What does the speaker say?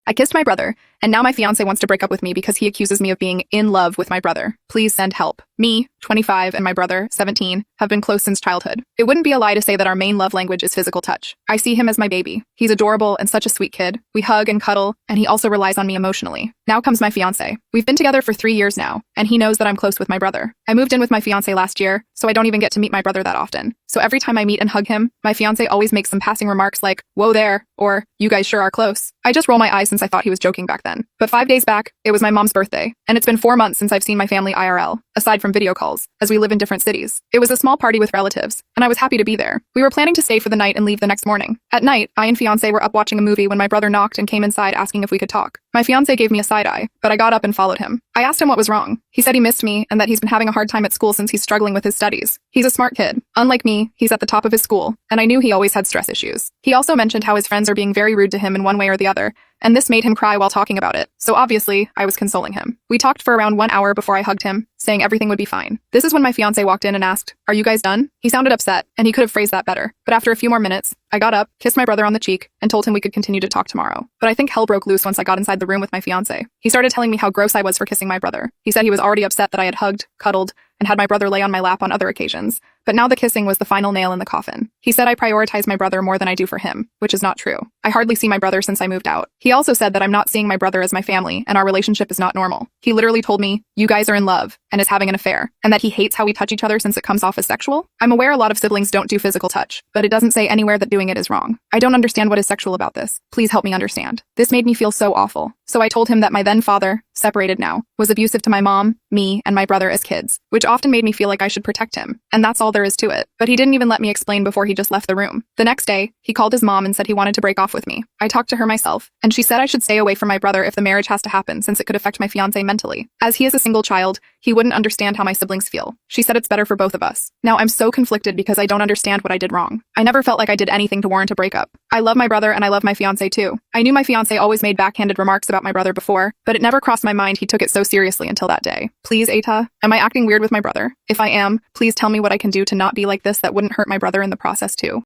I kissed my brother, and now my fiancé wants to break up with me because he accuses me of being in love with my brother. Please send help. Me, 25, and my brother, 17, have been close since childhood. It wouldn't be a lie to say that our main love language is physical touch. I see him as my baby. He's adorable and such a sweet kid. We hug and cuddle, and he also relies on me emotionally. Now comes my fiancé. We've been together for 3 years now, and he knows that I'm close with my brother. I moved in with my fiancé last year, so I don't even get to meet my brother that often. So every time I meet and hug him, my fiancé always makes some passing remarks like, "Whoa there," or "You guys sure are close." I just roll my eyes since I thought he was joking back then. But 5 days back, it was my mom's birthday, and it's been 4 months since I've seen my family IRL, aside from video calls, as we live in different cities. It was a small party with relatives, and I was happy to be there. We were planning to stay for the night and leave the next morning. At night, I and fiancé were up watching a movie when my brother knocked and came inside asking if we could talk. My fiancé gave me a side eye, but I got up and followed him. I asked him what was wrong. He said he missed me and that he's been having a hard time at school since he's struggling with his studies. He's a smart kid. Unlike me, he's at the top of his school, and I knew he always had stress issues. He also mentioned how his friends are being very rude to him in one way or the other, and this made him cry while talking about it. So obviously, I was consoling him. We talked for around 1 hour before I hugged him, saying everything would be fine. This is when my fiancé walked in and asked, "Are you guys done?" He sounded upset, and he could have phrased that better. But after a few more minutes, I got up, kissed my brother on the cheek, and told him we could continue to talk tomorrow. But I think hell broke loose once I got inside the room with my fiancé. He started telling me how gross I was for kissing my brother. He said he was already upset that I had hugged, cuddled, and had my brother lay on my lap on other occasions. But now the kissing was the final nail in the coffin. He said I prioritize my brother more than I do for him, which is not true. I hardly see my brother since I moved out. He also said that I'm not seeing my brother as my family, and our relationship is not normal. He literally told me, "You guys are in love," and is having an affair, and that he hates how we touch each other since it comes off as sexual. I'm aware a lot of siblings don't do physical touch, but it doesn't say anywhere that doing it is wrong. I don't understand what is sexual about this. Please help me understand. This made me feel so awful. So I told him that my then father, separated now, was abusive to my mom, me, and my brother as kids, which often made me feel like I should protect him. And that's all there is to it. But he didn't even let me explain before he just left the room. The next day, he called his mom and said he wanted to break off with me. I talked to her myself, and she said I should stay away from my brother if the marriage has to happen since it could affect my fiancé mentally. As he is a single child, he wouldn't understand how my siblings feel. She said it's better for both of us. Now I'm so conflicted because I don't understand what I did wrong. I never felt like I did anything to warrant a breakup. I love my brother and I love my fiancé too. I knew my fiancé always made backhanded remarks about my brother before, but it never crossed my mind he took it so seriously until that day. Please, Ata, am I acting weird with my brother? If I am, please tell me what I can do to not be like this that wouldn't hurt my brother in the process too.